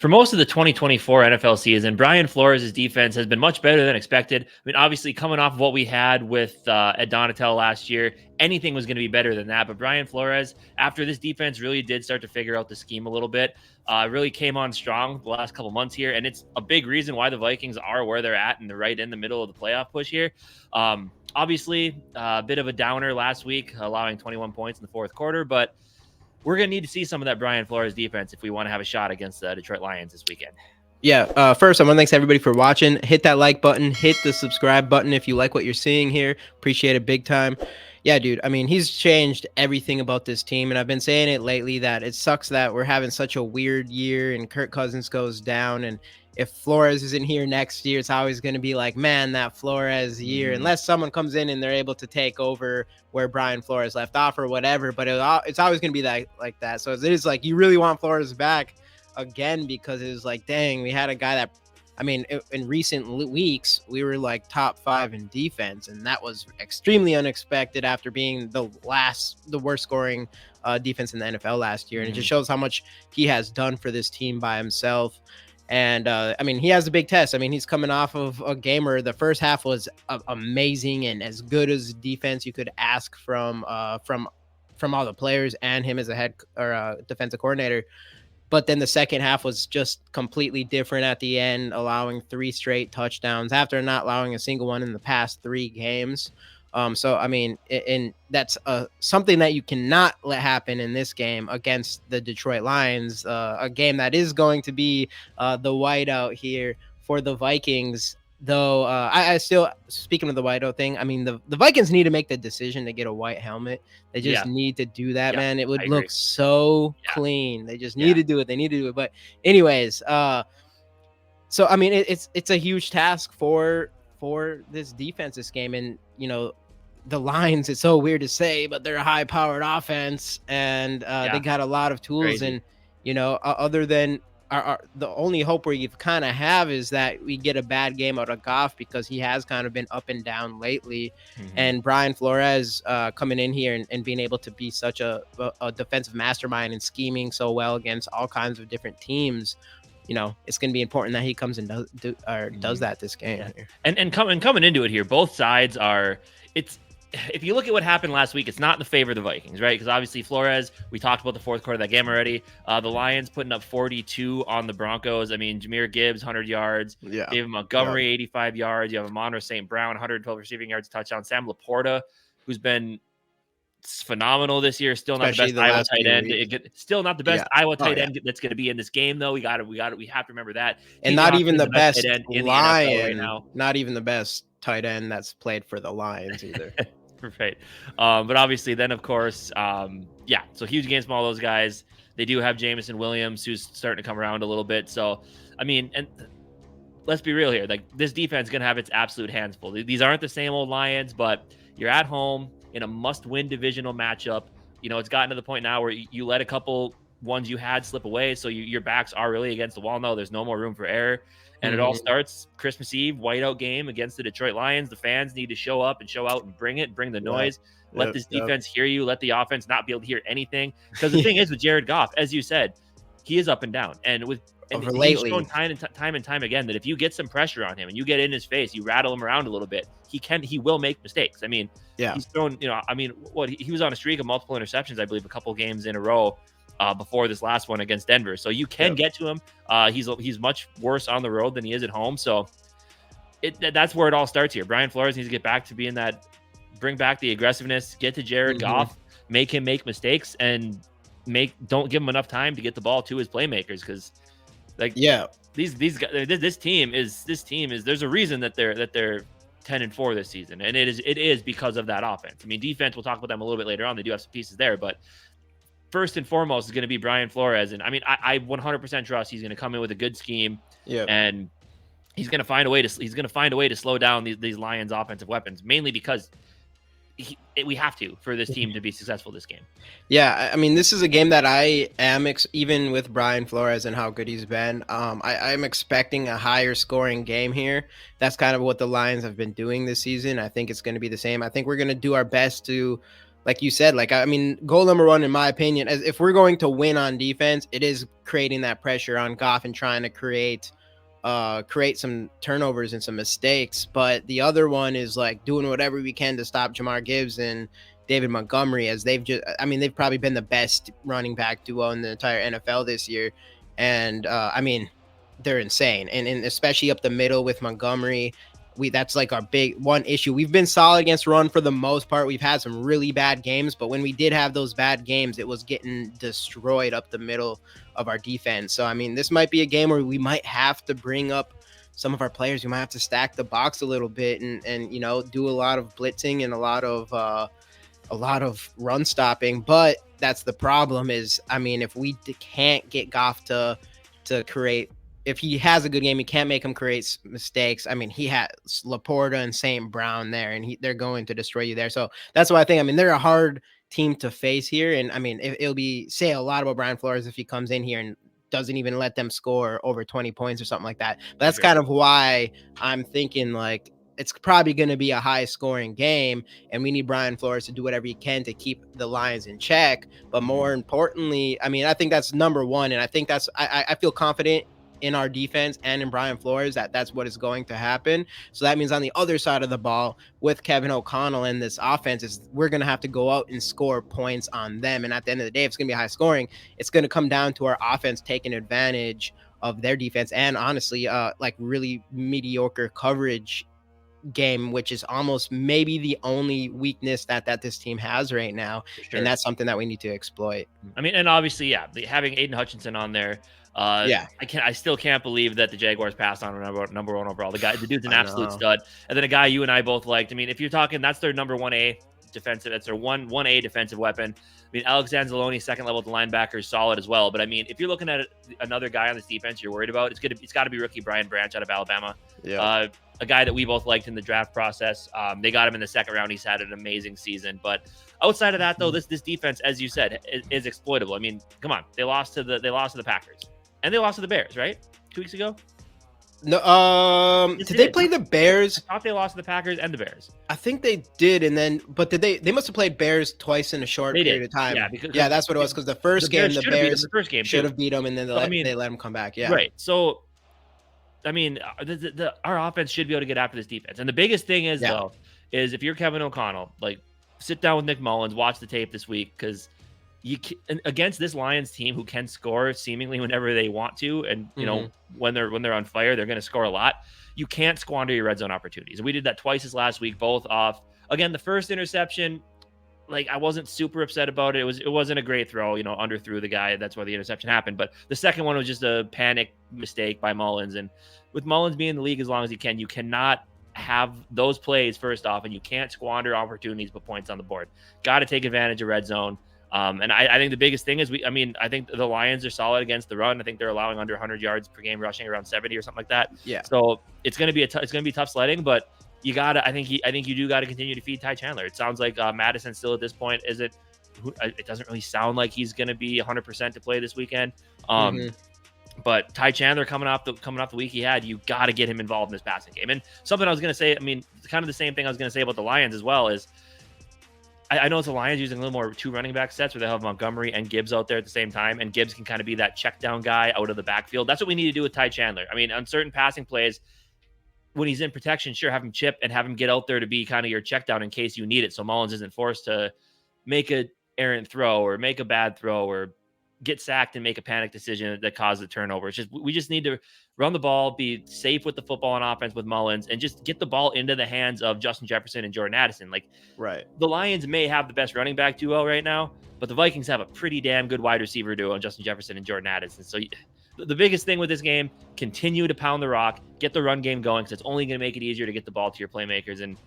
For most of the 2024 NFL season, Brian Flores' defense has been much better than expected. I mean, obviously, coming off of what we had with Ed Donatel last year, anything was going to be better than that. But Brian Flores, after this defense really did start to figure out the scheme a little bit, really came on strong the last couple months here. And it's a big reason why the Vikings are where they're at and they're right in the middle of the playoff push here. Obviously, a bit of a downer last week, allowing 21 points in the fourth quarter, but we're going to need to see some of that Brian Flores defense if we want to have a shot against the Detroit Lions this weekend. Yeah, first, I want to thank everybody for watching. Hit that like button, hit the subscribe button if you like what you're seeing here. Appreciate it big time. Yeah, dude, I mean, he's changed everything about this team, and I've been saying it lately that it sucks that we're having such a weird year and Kirk Cousins goes down, and if Flores isn't here next year, it's always going to be like, man, that Flores year, unless someone comes in and they're able to take over where Brian Flores left off or whatever, but it's always going to be like that. So it is like, you really want Flores back again, because it was like, dang, we had a guy that, I mean, in recent weeks, we were like top 5 in defense, and that was extremely unexpected after being the worst scoring defense in the NFL last year. And it just shows how much he has done for this team by himself. And I mean, he has a big test. I mean, he's coming off of a game where the first half was amazing and as good as defense you could ask from all the players and him as a head or defensive coordinator. But then the second half was just completely different at the end, allowing 3 straight touchdowns after not allowing a single one in the past 3 games. So, I mean, and that's something that you cannot let happen in this game against the Detroit Lions, a game that is going to be the whiteout here for the Vikings. Though I still, speaking of the whiteout thing, I mean, the Vikings need to make the decision to get a white helmet. They just need to do that, man. It would look so clean. They just need to do it. They need to do it. But anyways, so I mean, it's a huge task for this defense this game. And you know, the Lions, it's so weird to say, but they're a high powered offense, and they got a lot of tools. Crazy. And you know, other than the only hope where you kind of have is that we get a bad game out of Goff, because he has kind of been up and down lately. And Brian Flores coming in here and being able to be such a defensive mastermind and scheming so well against all kinds of different teams, you know, it's going to be important that he comes and does that this game. Yeah. And coming into it here, both sides are, if you look at what happened last week, it's not in the favor of the Vikings, right? Because obviously Flores, we talked about the fourth quarter of that game already. The Lions putting up 42 on the Broncos. I mean, Jahmyr Gibbs, 100 yards. David Montgomery, 85 yards. You have Amon-Ra St. Brown, 112 receiving yards, touchdown. Sam Laporta, who's been phenomenal this year. Still not the best Iowa tight end. Still not the best Iowa tight end that's going to be in this game, though. We have to remember that. And not even the best Lion right now. Not even the best tight end that's played for the Lions either. Right. But obviously then, of course, so huge games from all those guys. They do have Jameson Williams, who's starting to come around a little bit. So, I mean, and let's be real here. Like, this defense is going to have its absolute hands full. These aren't the same old Lions, but you're at home in a must-win divisional matchup. You know, it's gotten to the point now where you let a couple ones you had slip away, so your backs are really against the wall now. There's no more room for error. And it all starts Christmas Eve, whiteout game against the Detroit Lions. The fans need to show up and show out and bring the noise. Let this defense hear you. Let the offense not be able to hear anything. Because the thing is with Jared Goff, as you said, he is up and down. And he's shown time and time again that if you get some pressure on him and you get in his face, you rattle him around a little bit, he will make mistakes. I mean, he's thrown, he was on a streak of multiple interceptions, I believe, a couple games in a row. Before this last one against Denver. So you can get to him. He's much worse on the road than he is at home. So that's where it all starts here. Brian Flores needs to get back to being that, bring back the aggressiveness, get to Jared Goff, make him make mistakes, and don't give him enough time to get the ball to his playmakers. Because these guys, this team is there's a reason that they're 10-4 this season. And it is because of that offense. I mean, defense, we'll talk about them a little bit later on. They do have some pieces there, but first and foremost is going to be Brian Flores. And I mean, I 100% trust he's going to come in with a good scheme, and he's going to find a way to slow down these Lions offensive weapons, mainly because we have to for this team to be successful this game. Yeah, I mean, this is a game that I am even with Brian Flores and how good he's been. I'm expecting a higher scoring game here. That's kind of what the Lions have been doing this season. I think it's going to be the same. I think we're going to do our best to like you said, like I mean, goal number one, in my opinion, as if we're going to win on defense, it is creating that pressure on Goff and trying to create some turnovers and some mistakes. But the other one is like doing whatever we can to stop Jamar Gibbs and David Montgomery, as they've just, I mean, they've probably been the best running back duo in the entire NFL this year. And I mean, they're insane. And especially up the middle with Montgomery. That's like our big one issue. We've been solid against run for the most part. We've had some really bad games, but when we did have those bad games, it was getting destroyed up the middle of our defense. So I mean, this might be a game where we might have to bring up some of our players. We might have to stack the box a little bit and you know, do a lot of blitzing and a lot of run stopping. But that's the problem is, I mean, if we can't get Goff to create, if he has a good game, he can't make him create mistakes. I mean, he has Laporta and St. Brown there, and they're going to destroy you there. So that's why I think, I mean, they're a hard team to face here. And I mean, it'll be say a lot about Brian Flores if he comes in here and doesn't even let them score over 20 points or something like that. But that's kind of why I'm thinking like it's probably going to be a high scoring game, and we need Brian Flores to do whatever he can to keep the Lions in check. But more importantly, I mean, I think that's number one. And I think I feel confident in our defense and in Brian Flores that's what is going to happen. So that means on the other side of the ball with Kevin O'Connell in this offense is we're going to have to go out and score points on them. And at the end of the day, if it's going to be high scoring, it's going to come down to our offense taking advantage of their defense and honestly like really mediocre coverage game, which is almost maybe the only weakness that this team has right now. Sure. And that's something that we need to exploit. I mean, and obviously, yeah, having Aiden Hutchinson on there, Yeah. I still can't believe that the Jaguars passed on number one overall. The dude's an absolute stud. And then a guy you and I both liked. I mean, if you're talking, that's their number 1A defensive. That's their 1A defensive weapon. I mean, Alex Anzalone, second level linebacker, is solid as well. But I mean, if you're looking at another guy on this defense you're worried about, it's got to be rookie Brian Branch out of Alabama. Yeah. A guy that we both liked in the draft process. They got him in the second round. He's had an amazing season. But outside of that, though, this defense, as you said, is exploitable. I mean, come on, they lost to the Packers, and they lost to the Bears, right? 2 weeks ago. No, did they play the Bears? I thought they lost to the Packers and the Bears. I think they did, and then but did they must have played Bears twice in a short period of time. Yeah, that's what it was, because the first game the Bears should have beat them, and then they let them come back. Yeah, right. So I mean, our offense should be able to get after this defense. And the biggest thing is, though, is if you're Kevin O'Connell, like, sit down with Nick Mullins, watch the tape this week, because against this Lions team who can score seemingly whenever they want to, and you know when they're on fire, they're going to score a lot. You can't squander your red zone opportunities. And we did that twice this last week, both off. Again, the first interception, like, I wasn't super upset about it. It wasn't a great throw, you know, underthrew the guy. That's why the interception happened. But the second one was just a panic mistake by Mullins. And with Mullins being in the league as long as he can, you cannot have those plays first off, and you can't squander opportunities but points on the board. Got to take advantage of red zone. And I think the biggest thing is I think the Lions are solid against the run. I think they're allowing under 100 yards per game, rushing around 70 or something like that. Yeah. So it's going to be tough sledding, but you gotta. I think you do got to continue to feed Ty Chandler. It sounds like Madison still at this point isn't. It doesn't really sound like he's going to be 100% to play this weekend. But Ty Chandler coming off the week he had, you got to get him involved in this passing game. And something I was going to say, I mean, kind of the same thing I was going to say about the Lions as well is. I know it's the Lions using a little more 2 running back sets where they have Montgomery and Gibbs out there at the same time, and Gibbs can kind of be that check down guy out of the backfield. That's what we need to do with Ty Chandler. I mean, on certain passing plays, when he's in protection, sure, have him chip and have him get out there to be kind of your check down in case you need it. So Mullins isn't forced to make a errant throw or make a bad throw or get sacked and make a panic decision that causes a turnover. It's just, we just need to run the ball, be safe with the football on offense with Mullins, and just get the ball into the hands of Justin Jefferson and Jordan Addison. Like, right. The Lions may have the best running back duo right now, but the Vikings have a pretty damn good wide receiver duo in Justin Jefferson and Jordan Addison. So the biggest thing with this game, continue to pound the rock, get the run game going, because it's only going to make it easier to get the ball to your playmakers and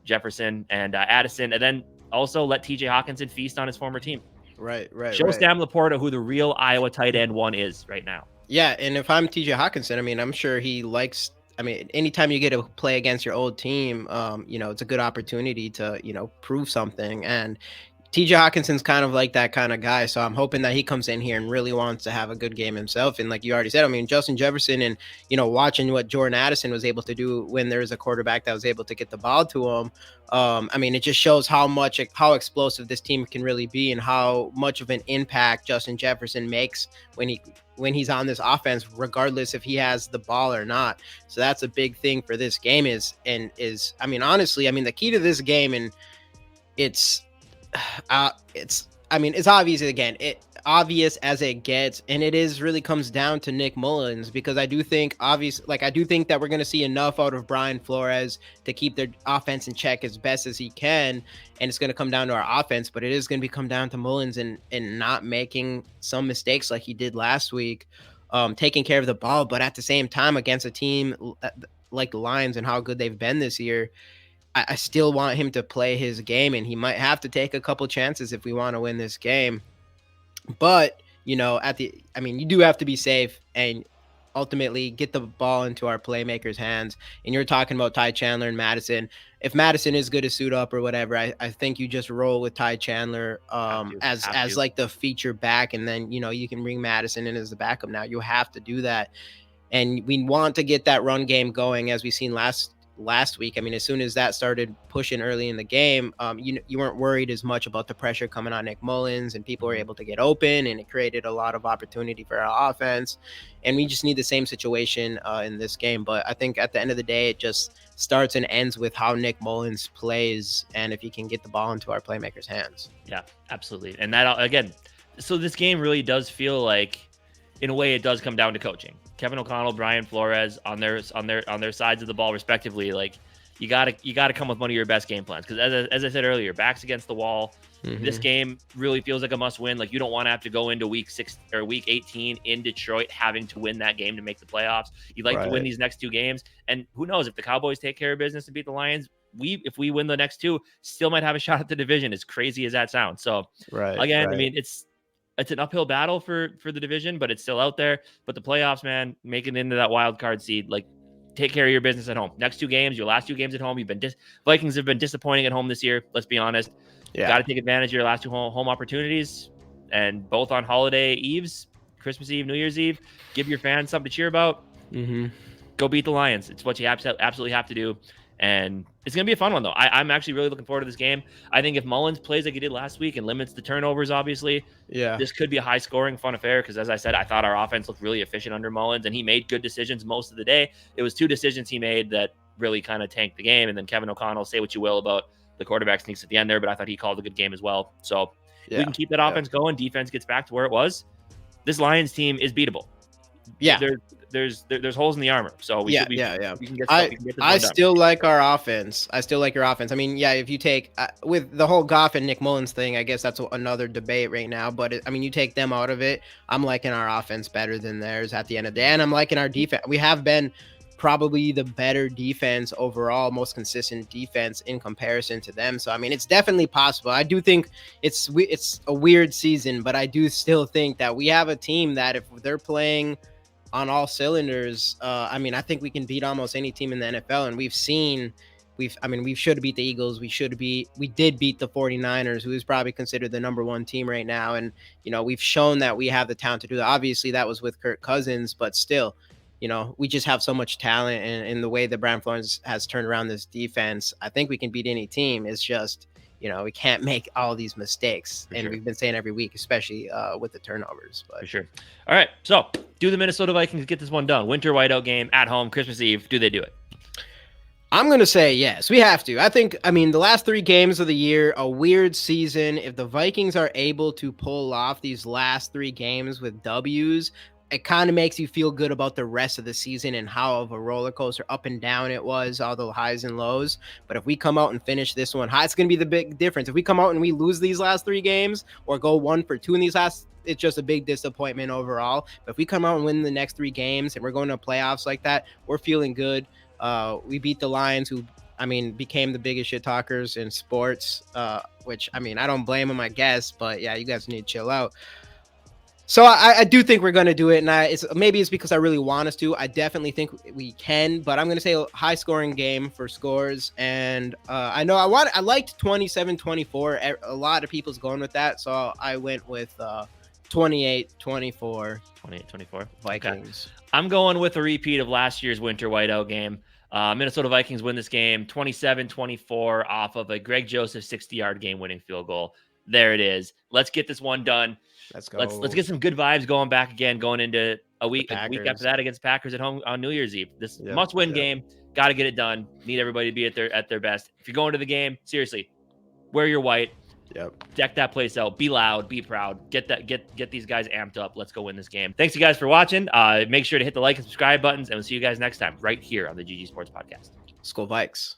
Jefferson and Addison, and then also let TJ Hawkinson feast on his former team. Right. Show Sam Laporta who the real Iowa tight end one is right now. Yeah, and if I'm TJ Hawkinson, I mean, I'm sure he likes. I mean, anytime you get to play against your old team, you know, it's a good opportunity to, you know, prove something. And TJ Hawkinson's kind of like that kind of guy. So I'm hoping that he comes in here and really wants to have a good game himself. And like you already said, I mean, Justin Jefferson and, watching what Jordan Addison was able to do when there was a quarterback that was able to get the ball to him. I mean, it just shows how explosive this team can really be and how much of an impact Justin Jefferson makes when he's on this offense, regardless if he has the ball or not. So that's a big thing for this game I mean, honestly, I mean, the key to this game, and it's I mean, it's obvious again. It obvious as it gets, and it is really comes down to Nick Mullins, because I do think I do think that we're going to see enough out of Brian Flores to keep their offense in check as best as he can, and it's going to come down to our offense. But it is going to come down to Mullins and not making some mistakes like he did last week, taking care of the ball. But at the same time, against a team like the Lions and how good they've been this year, I still want him to play his game, and he might have to take a couple chances if we want to win this game. But, I mean, you do have to be safe and ultimately get the ball into our playmakers' hands. And you're talking about Ty Chandler and Madison. If Madison is good to suit up or whatever, I think you just roll with Ty Chandler as like the feature back, and then you can bring Madison in as the backup. Now you have to do that, and we want to get that run game going as we seen last week. I mean, as soon as that started pushing early in the game, you weren't worried as much about the pressure coming on Nick Mullins, and people were able to get open, and it created a lot of opportunity for our offense. And we just need the same situation in this game. But I think at the end of the day, it just starts and ends with how Nick Mullins plays, and if he can get the ball into our playmakers' hands. Yeah, absolutely. And that again, so this game really does feel like, in a way, it does come down to coaching. Kevin O'Connell, Brian Flores on their sides of the ball, respectively. Like, you gotta come with one of your best game plans, because as I said earlier, backs against the wall. Mm-hmm. This game really feels like a must win. Like, you don't want to have to go into week 6 or week 18 in Detroit having to win that game to make the playoffs. You'd like to win these next 2 games, and who knows, if the Cowboys take care of business and beat the Lions, if we win the next 2, still might have a shot at the division, as crazy as that sounds. So again, I mean, it's an uphill battle for the division, but it's still out there. But the playoffs, man, making it into that wild card seed, like, take care of your business at home. Next 2 games, your last 2 games at home. Vikings have been disappointing at home this year. Let's be honest. Yeah. Got to take advantage of your last 2 home opportunities, and both on holiday eves, Christmas Eve, New Year's Eve. Give your fans something to cheer about. Mm-hmm. Go beat the Lions. It's what you absolutely have to do. And it's going to be a fun one, though. I'm actually really looking forward to this game. I think if Mullins plays like he did last week and limits the turnovers, obviously, this could be a high-scoring, fun affair, because, as I said, I thought our offense looked really efficient under Mullins, and he made good decisions most of the day. It was 2 decisions he made that really kind of tanked the game, and then Kevin O'Connell, say what you will about the quarterback sneaks at the end there, but I thought he called a good game as well. So we can keep that offense going. Defense gets back to where it was. This Lions team is beatable. Yeah. There's holes in the armor, so we can get I still like our offense. I still like your offense. I mean, if you take with the whole Goff and Nick Mullins thing, I guess that's another debate right now. But I mean, you take them out of it, I'm liking our offense better than theirs at the end of the day, and I'm liking our defense. We have been probably the better defense overall, most consistent defense in comparison to them. So I mean, it's definitely possible. I do think it's a weird season, but I do still think that we have a team that, if they're playing on all cylinders, I mean, I think we can beat almost any team in the NFL. And we should have beat the Eagles. We did beat the 49ers, who is probably considered the number 1 team right now. And, we've shown that we have the talent to do that. Obviously that was with Kirk Cousins, but still, we just have so much talent, and in the way that Brian Flores has turned around this defense, I think we can beat any team. It's just, we can't make all these mistakes. We've been saying every week, especially with the turnovers. But. For sure. All right. So do the Minnesota Vikings get this one done? Winter whiteout game at home, Christmas Eve. Do they do it? I'm going to say yes. We have to. I mean, the last 3 games of the year, a weird season. If the Vikings are able to pull off these last 3 games with W's, it kind of makes you feel good about the rest of the season and how of a roller coaster up and down it was, all the highs and lows. But if we come out and finish this one high, it's going to be the big difference. If we come out and we lose these last 3 games or go 1 for 2 in these last, it's just a big disappointment overall. But if we come out and win the next 3 games and we're going to playoffs like that, we're feeling good. We beat the Lions, who, I mean, became the biggest shit talkers in sports, which, I mean, I don't blame them, I guess. But yeah, you guys need to chill out. So I do think we're gonna do it, and maybe it's because I really want us to. I definitely think we can, but I'm gonna say a high scoring game for scores, and I know I liked 27-24. A lot of people's going with that, so I went with 28-24. 28-24. Vikings. Okay. I'm going with a repeat of last year's winter whiteout game. Minnesota Vikings win this game 27-24 off of a Greg Joseph 60-yard game-winning field goal. There it is. Let's get this one done. Let's go. Let's get some good vibes going back again, going into a week Packers. after that against Packers at home on New Year's Eve. This Yep, must-win yep. game. Got to get it done. Need everybody to be at their best. If you're going to the game, seriously, wear your white. Yep. Deck that place out. Be loud. Be proud. Get these guys amped up. Let's go win this game. Thanks you guys for watching. Make sure to hit the like and subscribe buttons, and we'll see you guys next time right here on the GG Sports Podcast. Skol Vikes.